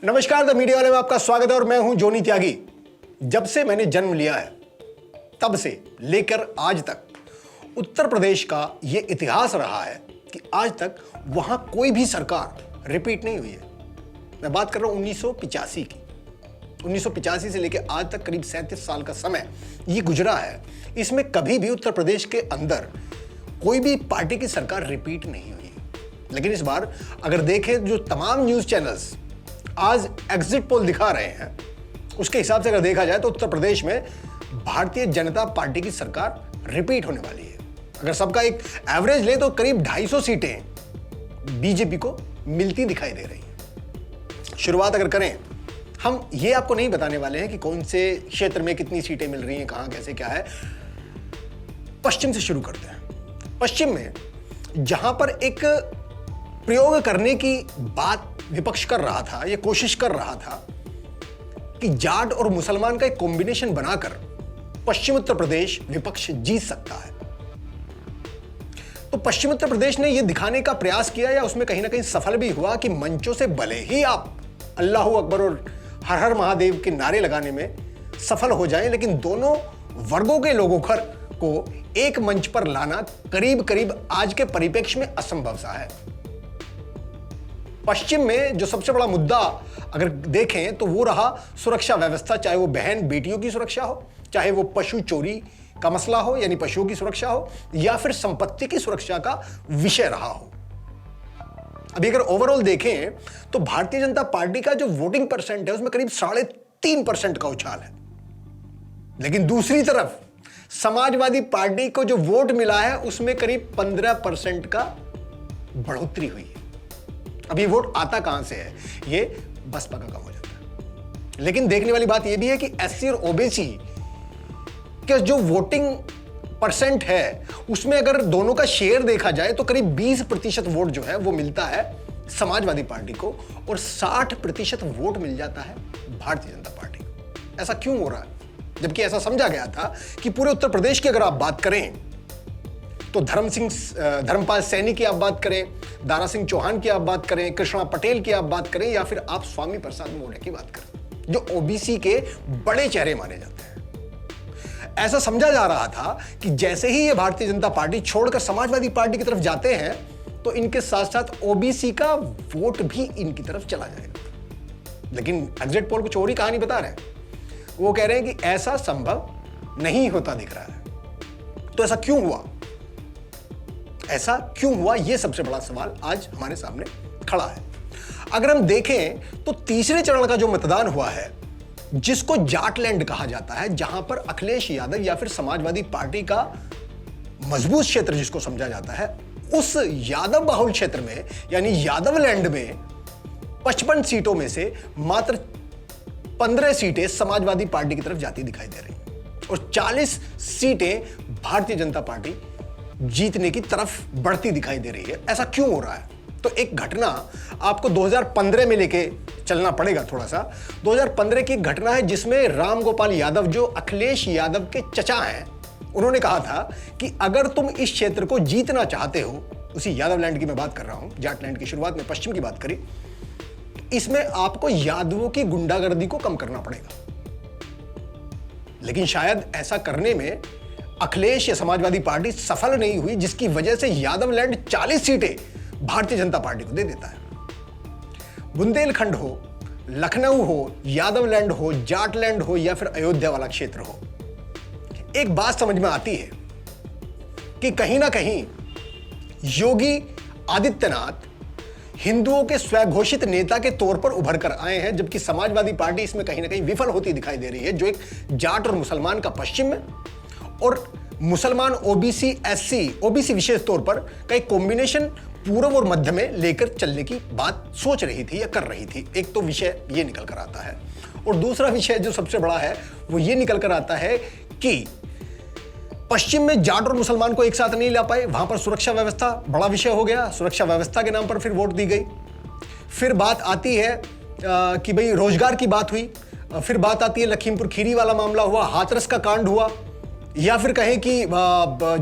नमस्कार, the media वाले में आपका स्वागत है और मैं हूं जोनी त्यागी। जब से मैंने जन्म लिया है तब से लेकर आज तक उत्तर प्रदेश का यह इतिहास रहा है कि आज तक वहां कोई भी सरकार रिपीट नहीं हुई है। मैं बात कर रहा हूं 1985 की। 1985 से लेकर आज तक करीब 37 साल का समय ये गुजरा है। इसमें कभी भी उत्तर प्रदेश के अंदर कोई भी पार्टी की सरकार रिपीट नहीं हुई है। लेकिन इस बार अगर देखें जो तमाम न्यूज चैनल्स आज एग्जिट पोल दिखा रहे हैं, उसके हिसाब से अगर देखा जाए तो उत्तर प्रदेश में भारतीय जनता पार्टी की सरकार रिपीट होने वाली है। अगर सबका एक एवरेज ले तो करीब 250 सीटें बीजेपी को मिलती दिखाई दे रही हैं। शुरुआत अगर करें, हम ये आपको नहीं बताने वाले हैं कि कौन से क्षेत्र में कितनी सीटें मिल रही हैं, कहां कैसे क्या है। पश्चिम से शुरू करते हैं। पश्चिम में जहां पर एक प्रयोग करने की बात विपक्ष कर रहा था, यह कोशिश कर रहा था कि जाट और मुसलमान का एक कॉम्बिनेशन बनाकर पश्चिम उत्तर प्रदेश विपक्ष जीत सकता है, तो पश्चिम उत्तर प्रदेश ने यह दिखाने का प्रयास किया या उसमें कहीं ना कहीं सफल भी हुआ कि मंचों से भले ही आप अल्लाह अकबर और हर हर महादेव के नारे लगाने में सफल हो जाएं, लेकिन दोनों वर्गों के लोगों को एक मंच पर लाना करीब करीब आज के परिप्रेक्ष्य में असंभव सा है। पश्चिम में जो सबसे बड़ा मुद्दा अगर देखें तो वो रहा सुरक्षा व्यवस्था, चाहे वो बहन बेटियों की सुरक्षा हो, चाहे वो पशु चोरी का मसला हो यानी पशुओं की सुरक्षा हो, या फिर संपत्ति की सुरक्षा का विषय रहा हो। अभी अगर ओवरऑल देखें तो भारतीय जनता पार्टी का जो वोटिंग परसेंट है उसमें करीब 3.5% का उछाल है, लेकिन दूसरी तरफ समाजवादी पार्टी को जो वोट मिला है उसमें करीब 15% का बढ़ोतरी हुई है। अभी वोट आता कहां से है, ये बसपा का कम हो जाता है। लेकिन देखने वाली बात यह भी है कि एससी और ओबीसी के जो वोटिंग परसेंट है उसमें अगर दोनों का शेयर देखा जाए तो करीब 20% वोट जो है वो मिलता है समाजवादी पार्टी को और 60% वोट मिल जाता है भारतीय जनता पार्टी को। ऐसा क्यों हो रहा है, जबकि ऐसा समझा गया था कि पूरे उत्तर प्रदेश की अगर आप बात करें तो धर्मपाल सैनी की आप बात करें, दारा सिंह चौहान की आप बात करें, कृष्णा पटेल की आप बात करें, या फिर आप स्वामी प्रसाद मौर्य की बात करें, जो ओबीसी के बड़े चेहरे माने जाते हैं। ऐसा समझा जा रहा था कि जैसे ही ये भारतीय जनता पार्टी छोड़कर समाजवादी पार्टी की तरफ जाते हैं तो इनके साथ साथ ओबीसी का वोट भी इनकी तरफ चला जाएगा। लेकिन एग्जिट पोल कुछ और ही कहानी बता रहे हैं। वो कह रहे हैं कि ऐसा संभव नहीं होता दिख रहा है। तो ऐसा क्यों हुआ, ऐसा क्यों हुआ, यह सबसे बड़ा सवाल आज हमारे सामने खड़ा है। अगर हम देखें तो तीसरे चरण का जो मतदान हुआ है, जिसको जाटलैंड कहा जाता है, जहां पर अखिलेश यादव या फिर समाजवादी पार्टी का मजबूत क्षेत्र जिसको समझा जाता है, उस यादव बाहुल क्षेत्र में यानी यादव लैंड में 55 सीटों में से मात्र 15 सीटें समाजवादी पार्टी की तरफ जाती दिखाई दे रही और 40 सीटें भारतीय जनता पार्टी जीतने की तरफ बढ़ती दिखाई दे रही है। ऐसा क्यों हो रहा है? तो एक घटना आपको 2015 में लेके चलना पड़ेगा थोड़ा सा। 2015 की घटना है जिसमें राम गोपाल यादव, जो अखिलेश यादव के चचा हैं, उन्होंने कहा था कि अगर तुम इस क्षेत्र को जीतना चाहते हो, उसी यादव लैंड की मैं बात कर रहा हूं, जाटलैंड की शुरुआत में पश्चिम की बात करी, इसमें आपको यादवों की गुंडागर्दी को कम करना पड़ेगा। लेकिन शायद ऐसा करने में अखिलेश या समाजवादी पार्टी सफल नहीं हुई, जिसकी वजह से यादव लैंड 40 सीटें भारतीय जनता पार्टी को दे देता है। बुंदेलखंड हो, लखनऊ हो, यादव लैंड हो, जाटलैंड हो या फिर अयोध्या वाला क्षेत्र हो, एक बात समझ में आती है कि कहीं ना कहीं योगी आदित्यनाथ हिंदुओं के स्वघोषित नेता के तौर पर उभर कर आए हैं, जबकि समाजवादी पार्टी इसमें कहीं ना कहीं विफल होती दिखाई दे रही है। जो एक जाट और मुसलमान का पश्चिम में और मुसलमान ओबीसी एससी ओबीसी विशेष तौर पर कई कॉम्बिनेशन पूर्व और मध्य में लेकर चलने की बात सोच रही थी या कर रही थी। एक तो विषय ये निकल कर आता है और दूसरा विषय जो सबसे बड़ा है वो ये निकल कर आता है कि पश्चिम में जाट और मुसलमान को एक साथ नहीं ला पाए, वहां पर सुरक्षा व्यवस्था बड़ा विषय हो गया। सुरक्षा व्यवस्था के नाम पर फिर वोट दी गई। फिर बात आती है कि भाई रोजगार की बात हुई। फिर बात आती है लखीमपुर खीरी वाला मामला हुआ, हाथरस का कांड हुआ, या फिर कहें कि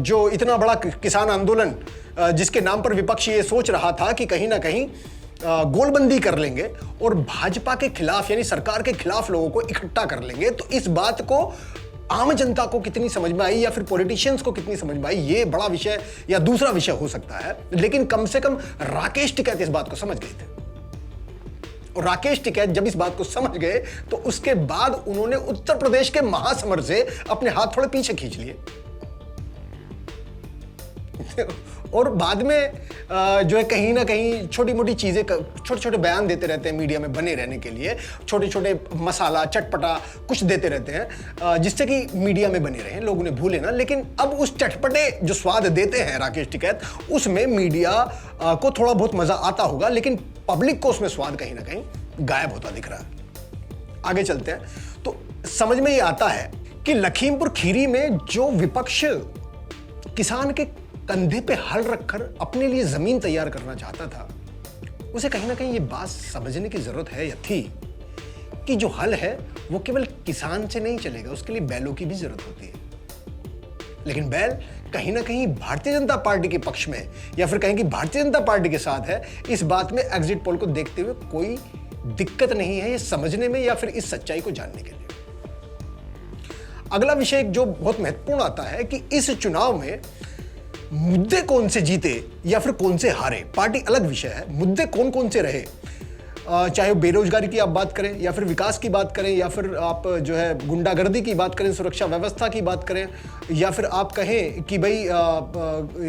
जो इतना बड़ा किसान आंदोलन जिसके नाम पर विपक्ष ये सोच रहा था कि कहीं ना कहीं गोलबंदी कर लेंगे और भाजपा के खिलाफ यानी सरकार के खिलाफ लोगों को इकट्ठा कर लेंगे, तो इस बात को आम जनता को कितनी समझ में आई या फिर पॉलिटिशियंस को कितनी समझ में आई, ये बड़ा विषय या दूसरा विषय हो सकता है। लेकिन कम से कम राकेश टिकैत इस बात को समझ गए थे, और राकेश टिकैत जब इस बात को समझ गए तो उसके बाद उन्होंने उत्तर प्रदेश के महासमर से अपने हाथ थोड़े पीछे खींच लिए और बाद में जो है कहीं ना कहीं छोटी मोटी चीजें, छोटे छोटे बयान देते रहते हैं मीडिया में बने रहने के लिए, छोटे छोटे मसाला चटपटा कुछ देते रहते हैं जिससे कि मीडिया में बने रहें, लोग उन्हें भूले ना। लेकिन अब उस चटपटे जो स्वाद देते हैं राकेश टिकैत, उसमें मीडिया को थोड़ा बहुत मजा आता होगा, लेकिन पब्लिक को उसमें स्वाद कहीं ना कहीं गायब होता दिख रहा है। आगे चलते हैं तो समझ में ये आता है कि लखीमपुर खीरी में जो विपक्ष किसान के कंधे पे हल रखकर अपने लिए जमीन तैयार करना चाहता था, उसे कहीं ना कहीं ये बात समझने की जरूरत है या थी कि जो हल है वो केवल किसान से नहीं चलेगा, उसके लिए बैलों की भी जरूरत होती है। लेकिन बैल कहीं ना कहीं भारतीय जनता पार्टी के पक्ष में या फिर कहें कि भारतीय जनता पार्टी के साथ है, इस बात में एग्जिट पोल को देखते हुए कोई दिक्कत नहीं है ये समझने में या फिर इस सच्चाई को जानने के लिए। अगला विषय जो बहुत महत्वपूर्ण आता है कि इस चुनाव में मुद्दे कौन से जीते या फिर कौन से हारे, पार्टी अलग विषय है, मुद्दे कौन कौन से रहे, चाहे बेरोजगारी की आप बात करें या फिर विकास की बात करें या फिर आप जो है गुंडागर्दी की बात करें, सुरक्षा व्यवस्था की बात करें, या फिर आप कहें कि भाई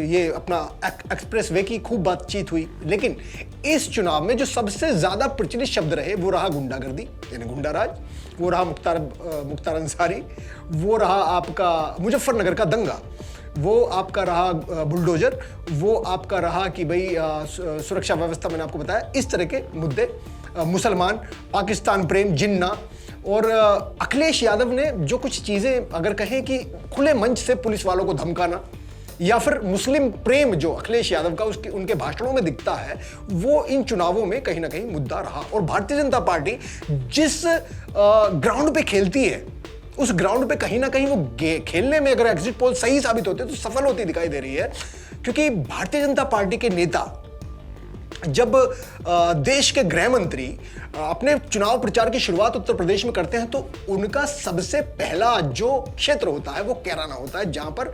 ये अपना एक्सप्रेस वे की खूब बातचीत हुई। लेकिन इस चुनाव में जो सबसे ज्यादा प्रचलित शब्द रहे वो रहा गुंडागर्दी यानी गुंडाराज, वो रहा मुख्तार अंसारी, वो रहा आपका मुजफ्फरनगर का दंगा, वो आपका रहा बुलडोजर, वो आपका रहा कि भाई सुरक्षा व्यवस्था, मैंने आपको बताया इस तरह के मुद्दे, मुसलमान, पाकिस्तान प्रेम, जिन्ना। और अखिलेश यादव ने जो कुछ चीजें अगर कहें कि खुले मंच से पुलिस वालों को धमकाना या फिर मुस्लिम प्रेम जो अखिलेश यादव का उसके उनके भाषणों में दिखता है, वो इन चुनावों में कहीं ना कहीं मुद्दा रहा। और भारतीय जनता पार्टी जिस ग्राउंड पे खेलती है उस ग्राउंड पे कहीं ना कहीं वो खेलने में अगर एग्जिट पोल सही साबित होते तो सफल होती दिखाई दे रही है। क्योंकि भारतीय जनता पार्टी के नेता जब देश के गृह मंत्री अपने चुनाव प्रचार की शुरुआत उत्तर प्रदेश में करते हैं तो उनका सबसे पहला जो क्षेत्र होता है वो कैराना होता है, जहां पर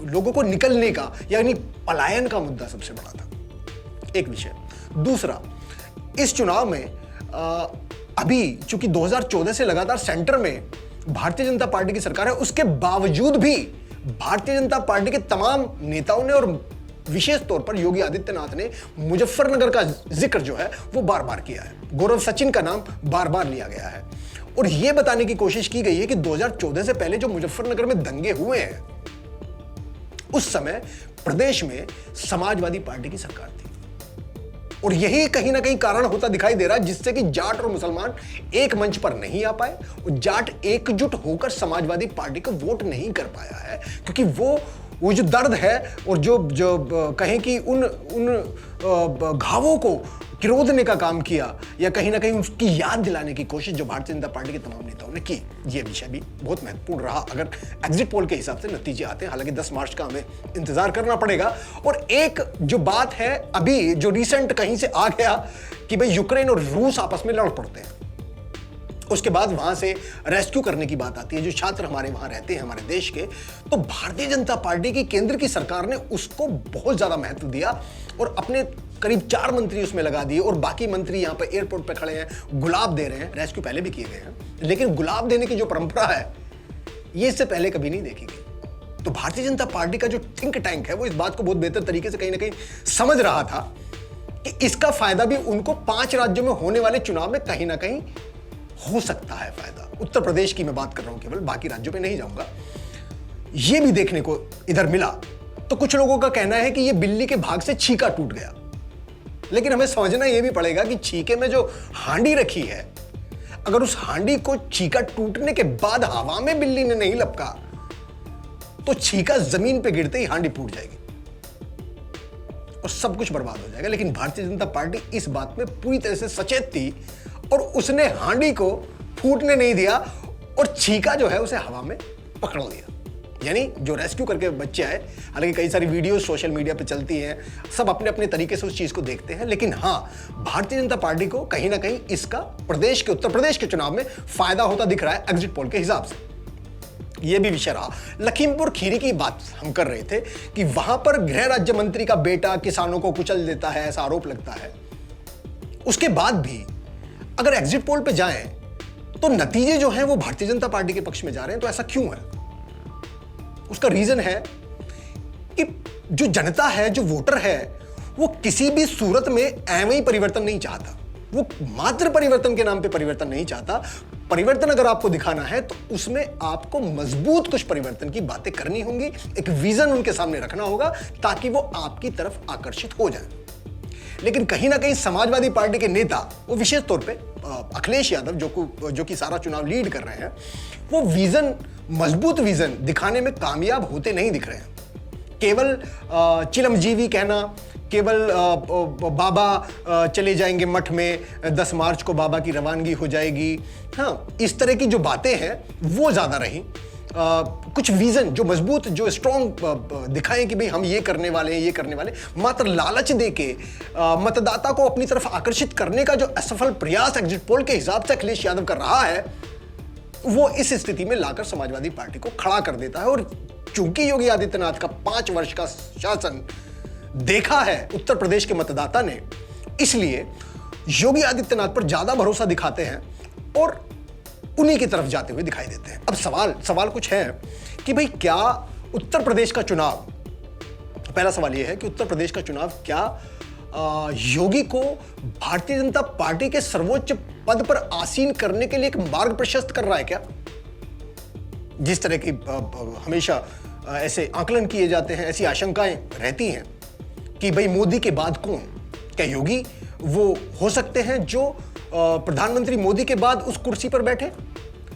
लोगों को निकलने का यानी पलायन का मुद्दा सबसे बड़ा था। एक विषय। दूसरा, इस चुनाव में अभी चूंकि 2014 से लगातार सेंटर में भारतीय जनता पार्टी की सरकार है, उसके बावजूद भी भारतीय जनता पार्टी के तमाम नेताओं ने और विशेष तौर पर योगी आदित्यनाथ ने मुजफ्फरनगर का जिक्र जो है वो बार बार किया है, गौरव सचिन का नाम बार बार लिया गया है और यह बताने की कोशिश की गई है कि 2014 से पहले जो मुजफ्फरनगर में दंगे हुए हैं उस समय प्रदेश में समाजवादी पार्टी की सरकार थी और यही कहीं ना कहीं कारण होता दिखाई दे रहा है जिससे कि जाट और मुसलमान एक मंच पर नहीं आ पाए और जाट एकजुट होकर समाजवादी पार्टी को वोट नहीं कर पाया है, क्योंकि वो जो दर्द है और जो कहें कि उन घावों को किरोदने का काम किया या कहीं ना कहीं उसकी याद दिलाने की कोशिश जो भारतीय जनता पार्टी के तमाम नेताओं ने की, यह विषय भी बहुत महत्वपूर्ण रहा अगर एग्जिट पोल के हिसाब से नतीजे आते हैं। हालांकि 10 मार्च का हमें इंतजार करना पड़ेगा। और एक जो बात है अभी जो रिसेंट कहीं से आ गया कि भाई यूक्रेन और रूस आपस में लड़ पड़ते हैं, उसके बाद वहां से रेस्क्यू करने की बात आती है, जो छात्र हमारे वहां रहते हैं हमारे देश के, तो भारतीय जनता पार्टी की केंद्र की सरकार ने उसको बहुत ज्यादा महत्व दिया और अपने करीब 4 मंत्री उसमें लगा दिए और बाकी मंत्री यहां पर एयरपोर्ट पे खड़े हैं, गुलाब दे रहे हैं। रेस्क्यू पहले भी किए गए हैं, लेकिन गुलाब देने की जो परंपरा है ये इससे पहले कभी नहीं देखी गई। तो भारतीय जनता पार्टी का जो थिंक टैंक है वो इस बात को बहुत बेहतर तरीके से कहीं ना कहीं समझ रहा था कि इसका फायदा भी उनको 5 राज्यों में होने वाले चुनाव में कहीं ना कहीं हो सकता है फायदा। उत्तर प्रदेश की मैं बात कर रहा हूं केवल, बाकी राज्यों पे नहीं जाऊंगा। यह भी देखने को इधर मिला। तो कुछ लोगों का कहना है कि यह बिल्ली के भाग से छीका टूट गया, लेकिन हमें समझना यह भी पड़ेगा कि छीके में जो हांडी रखी है, अगर उस हांडी को छीका टूटने के बाद हवा में बिल्ली ने नहीं लपका तो छीका जमीन पे गिरते ही हांडी फूट जाएगी और सब कुछ बर्बाद हो जाएगा। लेकिन भारतीय जनता पार्टी इस बात में पूरी तरह से सचेत थी और उसने हांडी को फूटने नहीं दिया और छीका जो है उसे हवा में पकड़ लिया। यानी जो रेस्क्यू करके बच्चे आए, हालांकि कई सारी वीडियोस सोशल मीडिया पे चलती हैं, सब अपने अपने तरीके से उस चीज को देखते हैं, लेकिन हाँ, भारतीय जनता पार्टी को कहीं ना कहीं इसका उत्तर प्रदेश के चुनाव में फायदा होता दिख रहा है एग्जिट पोल के हिसाब से। यह भी विषय रहा। लखीमपुर खीरी की बात हम कर रहे थे कि वहां पर गृह राज्य मंत्री का बेटा किसानों को कुचल देता है, ऐसा आरोप लगता है। उसके बाद भी अगर एग्जिट पोल पे जाएं तो नतीजे जो हैं वो भारतीय जनता पार्टी के पक्ष में जा रहे हैं। तो ऐसा क्यों है? उसका रीजन है कि जो जनता है, जो वोटर है, वो किसी भी सूरत में ऐਵੇਂ ही परिवर्तन नहीं चाहता। वो मात्र परिवर्तन के नाम पे परिवर्तन नहीं चाहता। परिवर्तन अगर आपको दिखाना है तो उसमें आपको मजबूत कुछ परिवर्तन की बातें करनी होंगी, एक विजन उनके सामने रखना होगा ताकि वो आपकी तरफ आकर्षित हो जाए। लेकिन कहीं ना कहीं समाजवादी पार्टी के नेता, वो विशेष तौर पे अखिलेश यादव जो कि सारा चुनाव लीड कर रहे हैं, वो विजन, मजबूत विजन दिखाने में कामयाब होते नहीं दिख रहे हैं। केवल चिलमजीवी कहना, केवल बाबा चले जाएंगे मठ में, 10 मार्च को बाबा की रवानगी हो जाएगी, हाँ, इस तरह की जो बातें हैं वो ज्यादा रही। कुछ विजन जो मजबूत, जो स्ट्रॉन्ग दिखाएं कि भाई हम ये करने वाले हैं, ये करने वाले, मात्र लालच देके मतदाता को अपनी तरफ आकर्षित करने का जो असफल प्रयास एग्जिट पोल के हिसाब से अखिलेश यादव कर रहा है, वो इस स्थिति में लाकर समाजवादी पार्टी को खड़ा कर देता है। और चूंकि योगी आदित्यनाथ का 5 वर्ष का शासन देखा है उत्तर प्रदेश के मतदाता ने, इसलिए योगी आदित्यनाथ पर ज्यादा भरोसा दिखाते हैं और उन्हीं की तरफ जाते हुए दिखाई देते हैं। अब सवाल कुछ है कि भाई क्या उत्तर प्रदेश का चुनाव, पहला सवाल यह है कि उत्तर प्रदेश का चुनाव क्या योगी को भारतीय जनता पार्टी के सर्वोच्च पद पर आसीन करने के लिए एक मार्ग प्रशस्त कर रहा है क्या? जिस तरह की हमेशा ऐसे आकलन किए जाते हैं, ऐसी आशंकाएं रहती हैं कि भाई मोदी के बाद कौन? क्या योगी वो हो सकते हैं जो प्रधानमंत्री मोदी के बाद उस कुर्सी पर बैठे?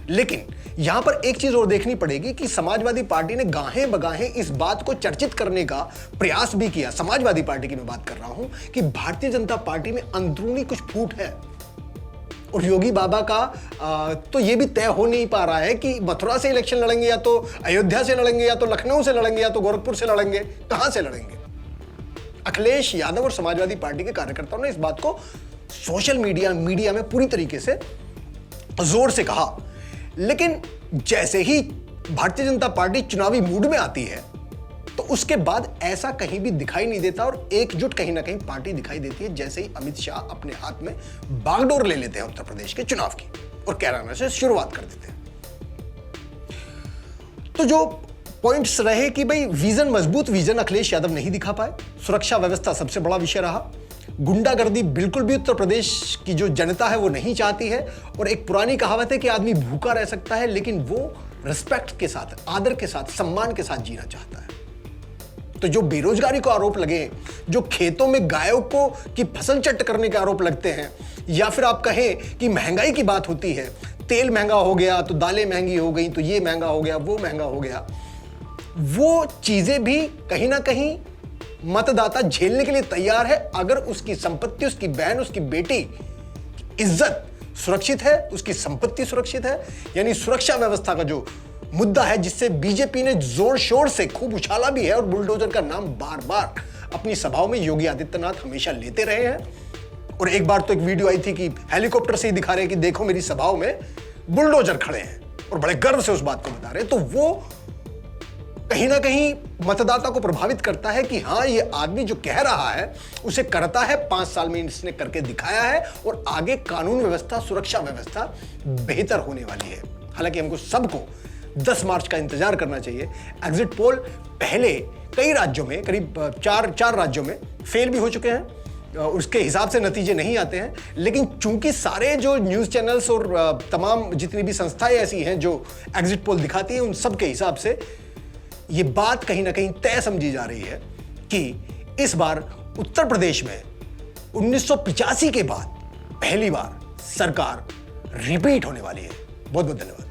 लेकिन यहां पर एक चीज और देखनी पड़ेगी कि समाजवादी पार्टी ने गाहें बगाहें इस बात को चर्चित करने का प्रयास भी किया। समाजवादी पार्टी की मैं बात कर रहा हूं कि भारतीय जनता पार्टी में अंदरूनी कुछ फूट है और योगी बाबा का तो यह भी तय हो नहीं पा रहा है कि मथुरा से इलेक्शन लड़ेंगे या तो अयोध्या से लड़ेंगे या तो लखनऊ से लड़ेंगे या तो गोरखपुर से लड़ेंगे, कहां से लड़ेंगे? अखिलेश यादव और समाजवादी पार्टी के कार्यकर्ताओं ने इस बात को सोशल मीडिया में पूरी तरीके से जोर से कहा। लेकिन जैसे ही भारतीय जनता पार्टी चुनावी मूड में आती है तो उसके बाद ऐसा कहीं भी दिखाई नहीं देता और एकजुट कहीं ना कहीं पार्टी दिखाई देती है, जैसे ही अमित शाह अपने हाथ में बागडोर ले लेते हैं उत्तर प्रदेश के चुनाव की और कैराना से शुरुआत कर देते हैं। तो जो पॉइंट्स रहे कि भाई विजन, मजबूत विजन अखिलेश यादव नहीं दिखा पाए। सुरक्षा व्यवस्था सबसे बड़ा विषय रहा। गुंडागर्दी बिल्कुल भी उत्तर प्रदेश की जो जनता है वो नहीं चाहती है। और एक पुरानी कहावत है कि आदमी भूखा रह सकता है लेकिन वो रिस्पेक्ट के साथ, आदर के साथ, सम्मान के साथ जीना चाहता है। तो जो बेरोजगारी को आरोप लगे, जो खेतों में गायों को की फसल चट करने के आरोप लगते हैं, या फिर आप कहें कि महंगाई की बात होती है, तेल महंगा हो गया तो दालें महंगी हो गई, तो ये महंगा हो गया, वो महंगा हो गया, वो चीजें भी कहीं ना कहीं मतदाता झेलने के लिए तैयार है अगर उसकी संपत्ति, उसकी बहन, उसकी बेटी की इज्जत सुरक्षित है, उसकी संपत्ति सुरक्षित है। यानी सुरक्षा व्यवस्था का जो मुद्दा है, जिससे बीजेपी ने जोर शोर से खूब उछाला भी है और बुलडोजर का नाम बार बार अपनी सभाओं में योगी आदित्यनाथ हमेशा लेते रहे हैं। और एक बार तो एक वीडियो आई थी कि हेलीकॉप्टर से ही दिखा रहे हैं कि देखो मेरी सभाओं में बुलडोजर खड़े हैं और बड़े गर्व से उस बात को बता रहे हैं। तो वो कहीं ना कहीं मतदाता को प्रभावित करता है कि हाँ, ये आदमी जो कह रहा है उसे करता है, 5 साल में इसने करके दिखाया है और आगे कानून व्यवस्था, सुरक्षा व्यवस्था बेहतर होने वाली है। हालांकि हमको सबको 10 मार्च का इंतजार करना चाहिए। एग्जिट पोल पहले कई राज्यों में, करीब 4 राज्यों में फेल भी हो चुके हैं, उसके हिसाब से नतीजे नहीं आते हैं। लेकिन चूंकि सारे जो न्यूज चैनल्स और तमाम जितनी भी संस्थाएं ऐसी हैं जो एग्जिट पोल दिखाती हैं, उन सब के हिसाब से ये बात कहीं ना कहीं तय समझी जा रही है कि इस बार उत्तर प्रदेश में 1985 के बाद पहली बार सरकार रिपीट होने वाली है। बहुत बहुत धन्यवाद।